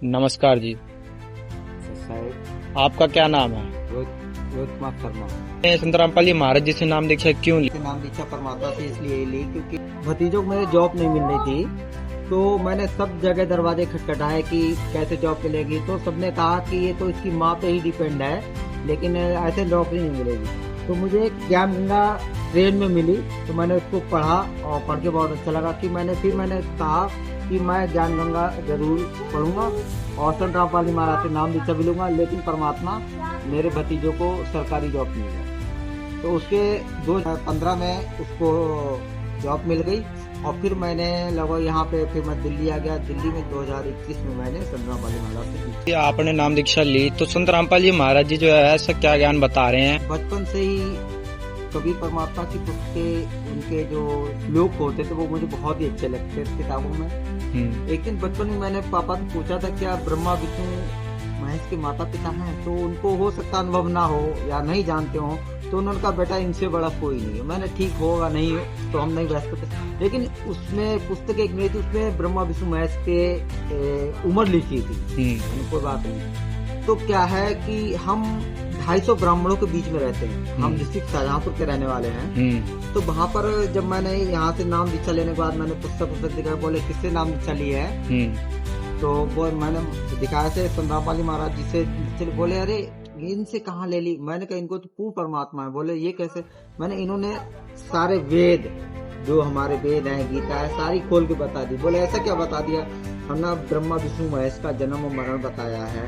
नमस्कार जी। साहेब आपका क्या नाम है? रोहित कुमार शर्मा। मैं संत रामपाल जी महाराज जी से नाम दीक्षा क्यों ली? के नाम दीक्षा परमात्मा से इसलिए ली क्योंकि भतीजों को मेरे जॉब नहीं मिल रही थी, तो मैंने सब जगह दरवाजे खटखटाए कि कैसे जॉब मिलेगी। तो सबने कहा कि ये तो इसकी माँ पे ही डिपेंड है, लेकिन ऐसे नौकरी नहीं मिलेगी। तो मुझे एक ज्ञान गंगा ट्रेन में मिली, तो मैंने उसको पढ़ा और पढ़ के बहुत अच्छा लगा कि मैंने कहा कि मैं ज्ञान गंगा जरूर पढ़ूंगा और संत रामपाल जी महाराज से नाम दीक्षा भी लूंगा, लेकिन परमात्मा मेरे भतीजों को सरकारी जॉब मिल गया। तो उसके 2015 में उसको जॉब मिल गई और फिर मैंने लगभग यहाँ पे फिर मैं दिल्ली आ गया। दिल्ली में 2021 में मैंने संत रामपाल जी महाराज से की। आपने नाम दीक्षा ली तो संत रामपाल जी महाराज जी जो है ऐसा क्या ज्ञान बता रहे हैं? बचपन से ही कबीर परमात्मा की पुस्तकें, उनके जो श्लोक होते थे वो मुझे बहुत ही अच्छे लगते थे किताबों में। एक दिन बचपन में मैंने पापा से पूछा था क्या ब्रह्मा विष्णु महेश के माता पिता हैं? तो उनको हो सकता अनुभव ना हो या नहीं जानते हो, तो उन्होंने कहा बेटा इनसे बड़ा कोई नहीं है। मैंने ठीक होगा नहीं हो तो हम नहीं बहस करते, लेकिन उसमें पुस्तक एक मिली थी, उसमें ब्रह्मा विष्णु महेश के उम्र लिखी थी। कोई बात नहीं। तो क्या है कि हम 250 ब्राह्मणों के बीच में रहते हैं। हम डिस्ट्रिक्ट शाहजहांपुर के रहने वाले हैं। तो वहाँ पर जब मैंने यहाँ से नाम दीक्षा लेने के बाद मैंने पुस्तक दिखाया, बोले किससे नाम दीक्षा ली है? तो वो मैंने दिखाया से संत रामपाल जी महाराज जी से। बोले अरे इनसे कहाँ ले ली? मैंने कहा इनको तो पूर्ण परमात्मा है। बोले ये कैसे? मैंने इन्होंने सारे वेद, जो हमारे वेद हैं, गीता है, सारी खोल के बता दी। बोले ऐसा क्या बता दिया? हमने ब्रह्मा विष्णु महेश का जन्म और मरण बताया है,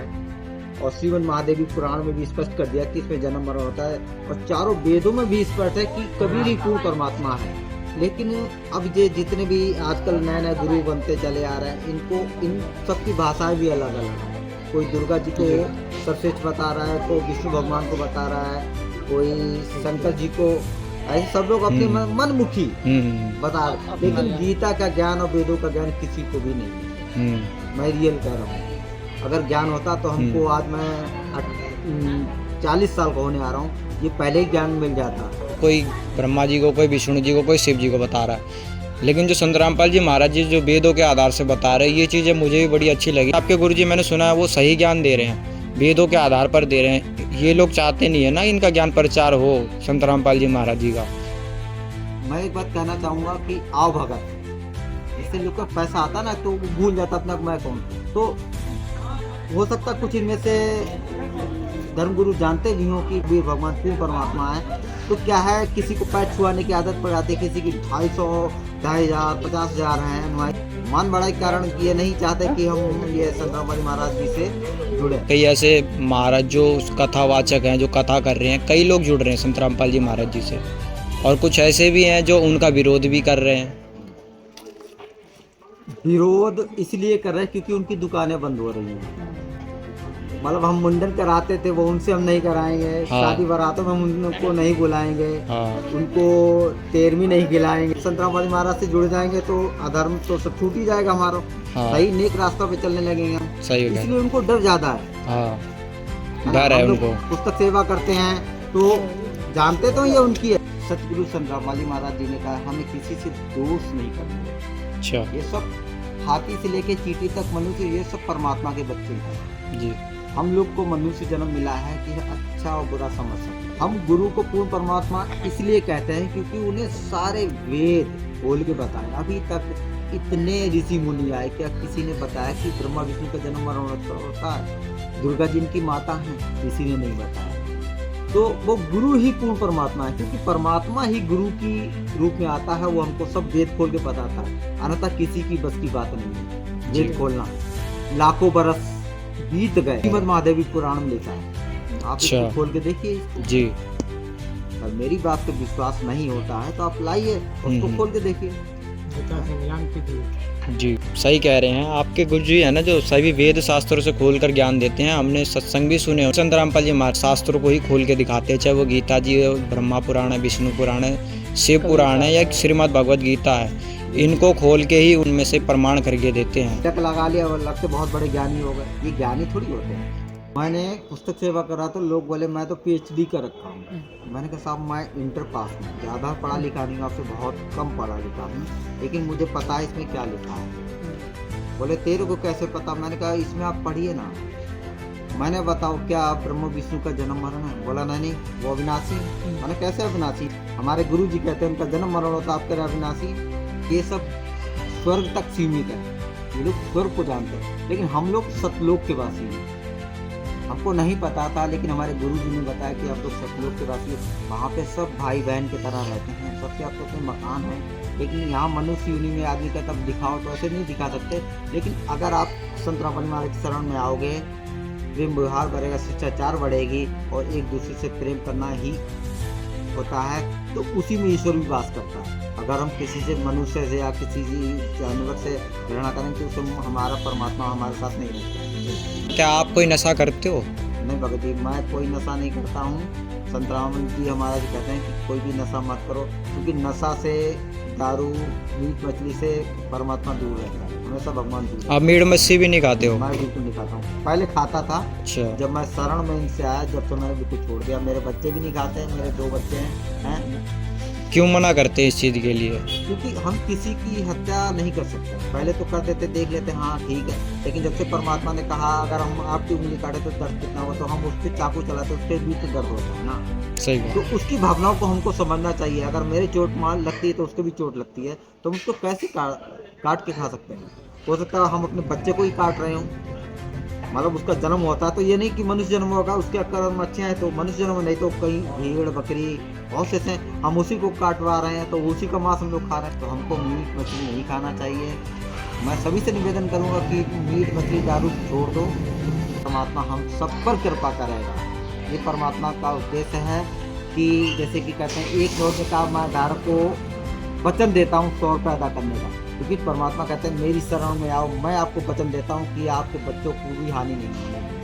और श्रीमद् महादेवी पुराण में भी स्पष्ट कर दिया कि इसमें जन्म मरण होता है, और चारों वेदों में भी स्पष्ट है कि कबीर ही पूर्ण परमात्मा है। लेकिन अब ये जितने भी आजकल नए नए गुरु बनते चले आ रहे हैं, इनको इन सबकी भाषाएं भी अलग अलग है। कोई दुर्गा जी को सर्वश्रेष्ठ बता रहा है, कोई विष्णु भगवान को बता रहा है, कोई शंकर जी को, ऐसे सब लोग अपने मनमुखी बता रहे हैं। लेकिन गीता का ज्ञान और वेदों का ज्ञान किसी को भी नहीं है। मैं रियल कह रहा हूँ। अगर ज्ञान होता तो हमको आज मैं 40 साल का होने आ रहा हूँ, ये पहले ही ज्ञान मिल जाता। कोई ब्रह्मा जी को, कोई विष्णु जी को, कोई शिव जी को बता रहा है, लेकिन जो संत रामपाल जी महाराज जी जो वेदों के आधार से बता रहे हैं, ये चीज़ें मुझे भी बड़ी अच्छी लगी। आपके गुरु जी मैंने सुना है वो सही ज्ञान दे रहे हैं, वेदों के आधार पर दे रहे हैं। ये लोग चाहते नहीं है ना इनका ज्ञान प्रचार हो, संत रामपाल जी महाराज जी का। मैं एक बात कहना चाहूँगा कि आओ भगत, इससे लोग का पैसा आता ना तो भूल जाता अपना मैं कौन। तो हो सकता कुछ इनमें से धर्मगुरु जानते भी हो कि वीर भगवान पूर्ण परमात्मा है। तो क्या है, किसी को पैर छुआने की आदत पड़ जाती है, किसी की 250, 2500, 50,000 है। मान बड़ा के कारण ये नहीं चाहते कि हम ये संत रामपाल महाराज जी से जुड़े। कई ऐसे महाराज जो कथावाचक हैं, जो कथा कर रहे हैं, कई लोग जुड़ रहे हैं संत रामपाल जी महाराज जी से, और कुछ ऐसे भी हैं जो उनका विरोध भी कर रहे हैं। विरोध इसलिए कर रहे हैं क्योंकि उनकी दुकानें बंद हो रही हैं। मतलब हम मुंडन कराते थे वो उनसे हम नहीं कराएंगे। हाँ। शादी बारातों में हम उनको नहीं बुलाएंगे। हाँ। उनको तेरहवीं नहीं खिलाएंगे। संत रामपाल महाराज से जुड़ जाएंगे तो अधर्म तो सब छूट ही जाएगा हमारा। हाँ। सही नेक रास्ता पे चलने लगेंगे हम। सही, इसलिए उनको डर ज्यादा है। हाँ। डर है उनको। पुस्तक सेवा करते हैं तो जानते तो ये उनकी है। सतगुरु संत रामपाल महाराज जी ने कहा हमें किसी से दोष नहीं करना। अच्छा। ये सब हाथी से लेके चींटी तक मनुष्य, ये सब परमात्मा के बच्चे हैं जी। हम लोग को मनुष्य जन्म मिला है कि अच्छा और बुरा समझ सकते। हम गुरु को पूर्ण परमात्मा इसलिए कहते हैं क्योंकि उन्हें सारे वेद बोल के बताए। अभी तक इतने ऋषि मुनि आए, क्या किसी ने बताया कि ब्रह्मा विष्णु का जन्म मरण होता है? दुर्गा जी की माता है, किसी ने नहीं बताया। तो वो गुरु ही पूर्ण परमात्मा है, क्योंकि परमात्मा ही गुरु की रूप में आता है। वो हमको सब वेद खोल के बताता है, अन्यथा किसी की बस की बात नहीं है वेद खोलना। लाखों बरस बीत गए, श्रीमद् महादेवी पुराण में लिखा है, आप इसको खोल के देखिए जी। अगर मेरी बात पे विश्वास नहीं होता है तो आप लाइए उसको खोल के देखिए। जी सही कह रहे हैं आपके गुरु जी है ना, जो सभी वेद शास्त्रों से खोलकर ज्ञान देते हैं। हमने सत्संग भी सुने, संत रामपाल जी महाराज शास्त्रों को ही खोल के दिखाते हैं, चाहे वो गीता जी है, ब्रह्मा पुराण है, विष्णु पुराण है, शिव पुराण है, या श्रीमद् भगवद गीता है, इनको खोल के ही उनमें से प्रमाण करके देते हैं। टक लगा लिया और लगते बहुत बड़े ज्ञानी हो गए। ये ज्ञानी थोड़ी होते हैं। मैंने पुस्तक सेवा करा तो लोग बोले मैं तो PhD कर रखा हूँ। मैंने कहा साहब मैं इंटर पास हूँ, ज़्यादा पढ़ा लिखा नहीं हूँ, आपसे बहुत कम पढ़ा लिखा हूँ, लेकिन मुझे पता है इसमें क्या लिखा है। बोले तेरे को कैसे पता? मैंने कहा इसमें आप पढ़िए ना। मैंने बताओ क्या ब्रह्म विष्णु का जन्म मरण है? बोला नहीं वो अविनाशी। मैंने कैसे अविनाशी? हमारे गुरु जी कहते हैं उनका जन्म मरण होता, आप कह रहे अविनाशी। ये सब स्वर्ग तक सीमित है, ये लोग स्वर्ग को जानते हैं, लेकिन हम लोग सतलोक के वासी हैं। हमको नहीं पता था, लेकिन हमारे गुरु जी ने बताया कि आप लोग सतलोक के वासी हो, वहाँ पे सब भाई बहन की तरह रहते हैं, सबके आपके अपने मकान है। लेकिन यहाँ मनुष्य योनि में आदमी का तब दिखाओ तो ऐसे नहीं दिखा सकते। लेकिन अगर आप संत रामपाल महाराज के शरण में आओगे, प्रेम व्यवहार बढ़ेगा, शिष्टाचार बढ़ेगी और एक दूसरे से प्रेम करना ही होता है, तो उसी में ईश्वर भी वास करता है। अगर हम किसी से मनुष्य से या किसी जानवर से घृणा करें तो उसे हमारा परमात्मा हमारे साथ नहीं रहता। क्या आप कोई नशा करते हो? नहीं भगत जी, मैं कोई नशा नहीं करता हूँ। संत रामपाल जी हमारा जी कहते हैं कि कोई भी नशा मत करो, क्योंकि नशा से, दारू, मीट मछली से परमात्मा दूर रहता है, हमेशा भगवान दूर। आप मीट मच्छी भी नहीं खाते हो? मैं बिल्कुल नहीं खाता हूँ, पहले खाता था। अच्छा। जब मैं शरण में इनसे आया, जब तो मैंने बिल्कुल छोड़ दिया। मेरे बच्चे भी नहीं खाते हैं, मेरे 2 बच्चे हैं। क्यों मना करते हैं इस चीज़ के लिए? क्योंकि हम किसी की हत्या नहीं कर सकते। पहले तो करते थे, देख लेते हाँ ठीक है, लेकिन जब से परमात्मा ने कहा अगर हम आपकी उंगली काटे तो दर्द कितना हुआ, तो हम उस पर चाकू चलाते उसके भी तो दर्द होता है ना। सही बात। तो उसकी भावनाओं को हमको समझना चाहिए। अगर मेरे चोट मार लगती है तो उसको भी चोट लगती है, तो हम उसको कैसे काट के खा सकते हैं? हो सकता है हम अपने बच्चे को ही काट रहे हों, मतलब उसका जन्म होता है तो ये नहीं कि मनुष्य जन्म होगा उसके कर्म अच्छे हैं तो मनुष्य जन्म, नहीं तो कहीं भेड़ बकरी बहुत से हैं, हम उसी को काटवा रहे हैं, तो उसी का मांस हम लोग खा रहे हैं। तो हमको मीट मछली नहीं खाना चाहिए। मैं सभी से निवेदन करूंगा कि मीट मछली दारू छोड़ दो, परमात्मा हम सब पर कृपा करेगा। ये परमात्मा का उद्देश्य है कि जैसे कि कहते हैं 1 करोड़ का मैं धारक को वचन देता हूँ 100 रुपये अदा करने का, क्योंकि परमात्मा कहते हैं मेरी शरण में आओ, मैं आपको वचन देता हूँ कि आपके बच्चों को भी हानि नहीं होगी।